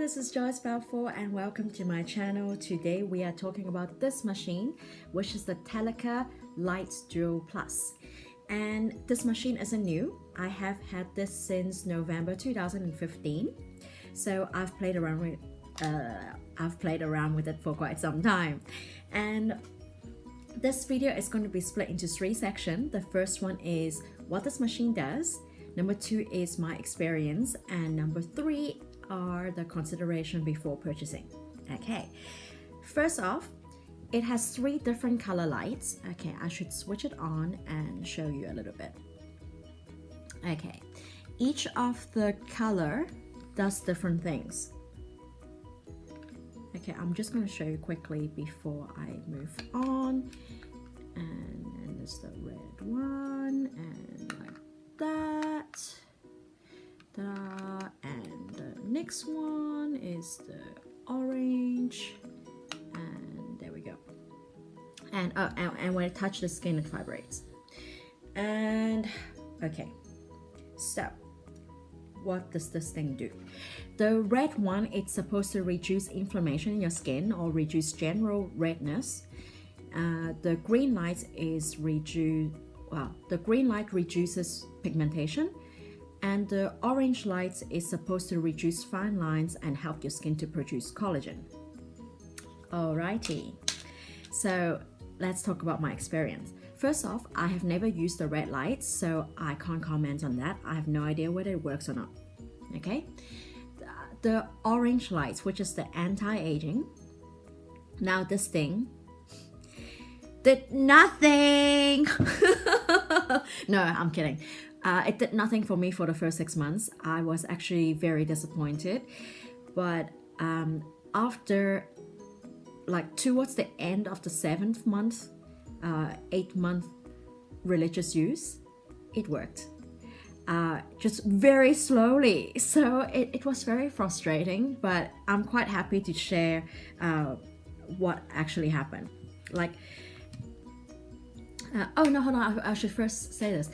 this is Joyce Balfour and welcome to my channel. Today we are talking about this machine, which is the Talika Light Duo Plus. And this machine isn't new. I have had this since November 2015. So I've played around with it for quite some time. And this video is going to be split into three sections. The first one is what this machine does. Number two is my experience, and number three are the consideration before purchasing. Okay, first off, it has three different color lights. Okay, I should switch it on and show you a little bit. Okay, each of the color does different things. Okay, I'm just going to show you quickly before I move on. And there's the red one, and like that. And the next one is the orange, and there we go. And when I touch the skin, it vibrates. And okay, so what does this thing do? The red one, it's supposed to reduce inflammation in your skin or reduce general redness. The green light is the green light reduces pigmentation, and the orange light is supposed to reduce fine lines and help your skin to produce collagen. Alrighty, so let's talk about my experience. First off, I have never used the red light, so I can't comment on that. I have no idea whether it works or not. Okay, the orange light, which is the anti-aging. Now this thing did nothing. No, I'm kidding. It did nothing for me for the first 6 months. I was actually very disappointed. But after, like towards the end of the 7th month, 8th month religious use, it worked. Just very slowly. So it was very frustrating, but I'm quite happy to share what actually happened. Like, oh no, hold on, I should first say this.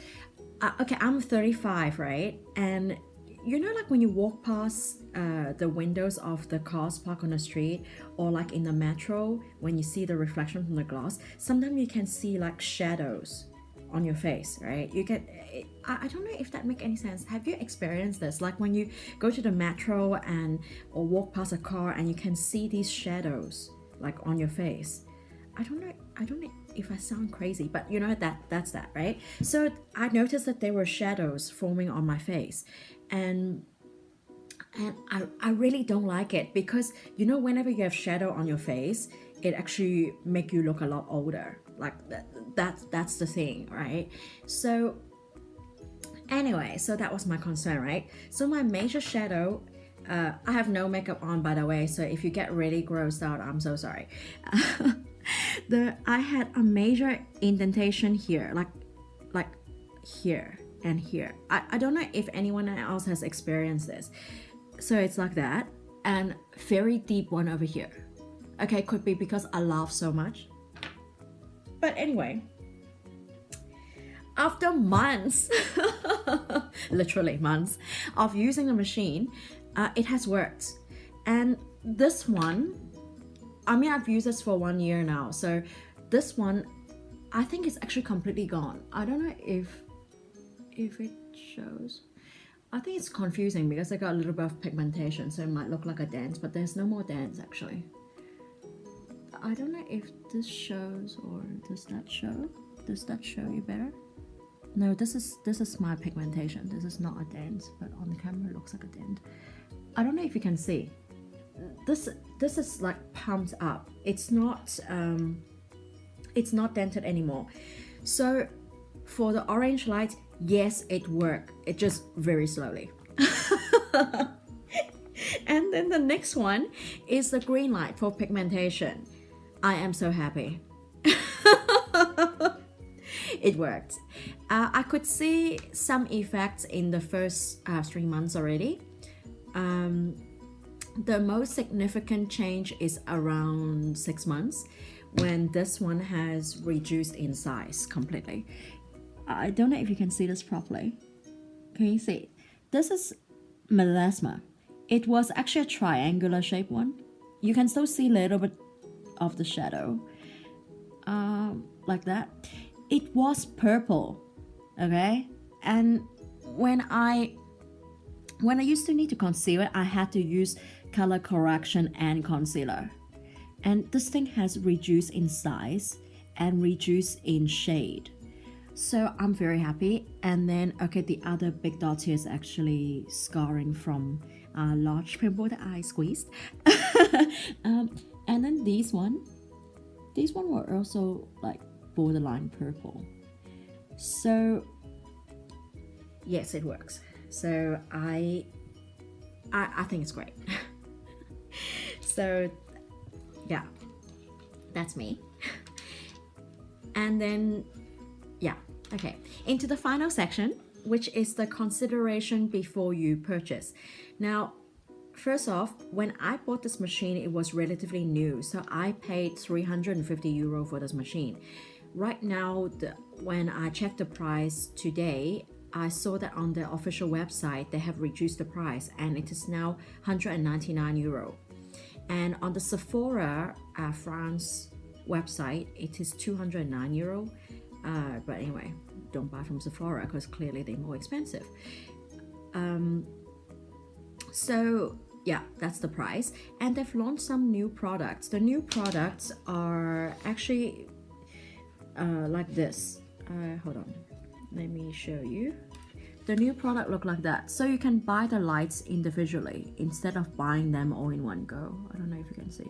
Okay, I'm 35, right? And you know, like when you walk past the windows of the cars parked on the street, or like in the metro, when you see the reflection from the glass, sometimes you can see like shadows on your face, right? You get, I don't know if that makes any sense. Have you experienced this? Like when you go to the metro or walk past a car and you can see these shadows like on your face. I don't know if I sound crazy, but you know that's that, right? So I noticed that there were shadows forming on my face, and I really don't like it, because you know, whenever you have shadow on your face, it actually make you look a lot older. Like that's the thing, right? So anyway, so that was my concern, right? So my major shadow, I have no makeup on, by the way, so if you get really grossed out, I'm so sorry. I had a major indentation here, like here and here. I don't know if anyone else has experienced this. So it's like that, and very deep one over here. Okay, could be because I laugh so much. But anyway, after months, literally months of using the machine, it has worked. And this one, I mean, I've used this for 1 year now, so this one, I think it's actually completely gone. I don't know if it shows. I think it's confusing because I got a little bit of pigmentation, so it might look like a dent, but there's no more dents actually. I don't know if this shows, or does that show? Does that show you better? No, this is my pigmentation. This is not a dent, but on the camera it looks like a dent. I don't know if you can see. This is like pumped up. It's not dented anymore. So for the orange light, yes, it worked. It just very slowly. And then the next one is the green light for pigmentation. I am so happy. It worked. I could see some effects in the first 3 months already. The most significant change is around 6 months, when this one has reduced in size completely. I don't know if you can see this properly. Can you see? This is melasma. It was actually a triangular shape one. You can still see a little bit of the shadow, like that. It was purple, okay? And when I used to need to conceal it, I had to use color correction and concealer. And this thing has reduced in size and reduced in shade. So I'm very happy. And then, okay, the other big dot here is actually scarring from a large pimple that I squeezed. And then these one were also like borderline purple. So yes, it works. So I think it's great. So yeah, that's me. And then yeah, okay, into the final section, which is the consideration before you purchase. Now, first off, when I bought this machine, it was relatively new, so I paid €350 for this machine. Right now, when I checked the price today, I saw that on the official website they have reduced the price and it is now €199. And on the Sephora France website, it is €209. But anyway, don't buy from Sephora because clearly they're more expensive. So yeah, that's the price. And they've launched some new products. The new products are actually like this. Hold on, let me show you. The new product look like that. So you can buy the lights individually instead of buying them all in one go. I don't know if you can see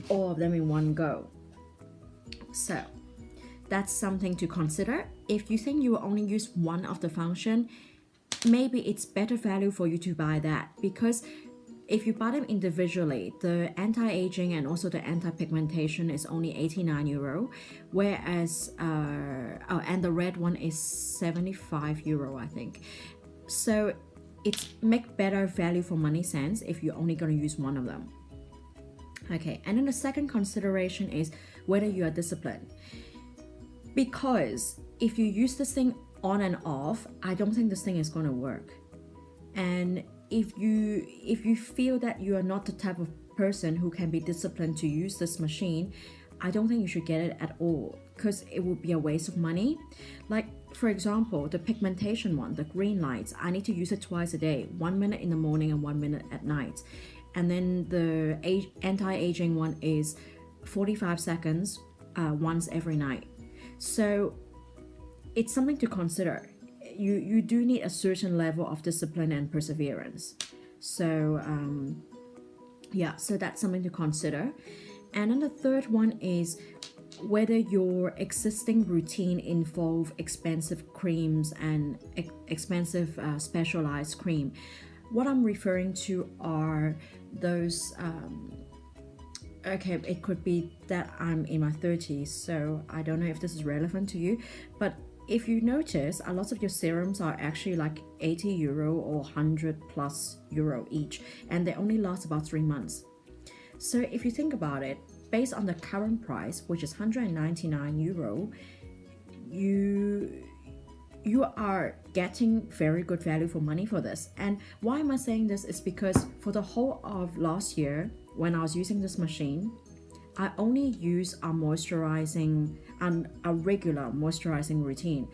all of them in one go. So that's something to consider. If you think you will only use one of the function, maybe it's better value for you to buy that, because if you buy them individually, the anti-aging and also the anti-pigmentation is only €89, whereas and the red one is €75, I think. So it's make better value for money sense if you're only going to use one of them. Okay, and then the second consideration is whether you are disciplined. Because if you use this thing on and off, I don't think this thing is going to work. And if you feel that you are not the type of person who can be disciplined to use this machine, I don't think you should get it at all, because it would be a waste of money. Like for example, the pigmentation one, the green lights, I need to use it twice a day, 1 minute in the morning and 1 minute at night. And then the anti-aging one is 45 seconds once every night. So it's something to consider. You do need a certain level of discipline and perseverance. So yeah, so that's something to consider. And then the third one is whether your existing routine involve expensive creams and expensive specialized cream. What I'm referring to are those okay, it could be that I'm in my 30s, so I don't know if this is relevant to you, but if you notice, a lot of your serums are actually like €80 or €100+ each, and they only last about 3 months. So if you think about it, based on the current price, which is €199, you are getting very good value for money for this. And why am I saying this is because for the whole of last year, when I was using this machine, I only use a moisturizing and a regular moisturizing routine.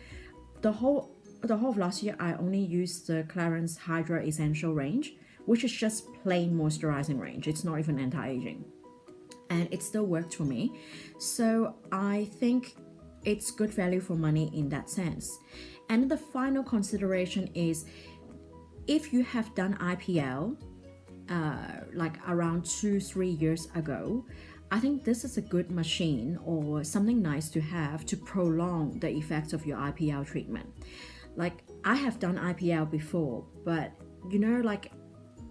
The whole of last year, I only used the Clarins Hydra Essential range, which is just plain moisturizing range. It's not even anti-aging, and it still worked for me. So I think it's good value for money in that sense. And the final consideration is if you have done IPL like around 2-3 years ago, I think this is a good machine or something nice to have to prolong the effects of your IPL treatment. Like I have done IPL before, but you know, like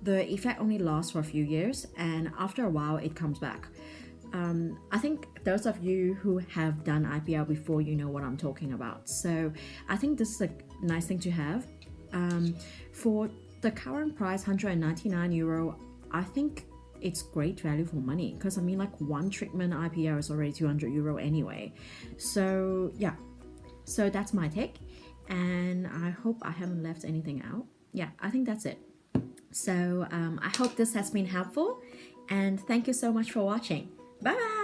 the effect only lasts for a few years and after a while it comes back. I think those of you who have done IPL before, you know what I'm talking about. So I think this is a nice thing to have. For the current price, €199, I think it's great value for money, because I mean, like one treatment IPL is already €200 anyway. So yeah, so that's my take, and I hope I haven't left anything out. Yeah, I think that's it. So I hope this has been helpful, and thank you so much for watching. Bye bye.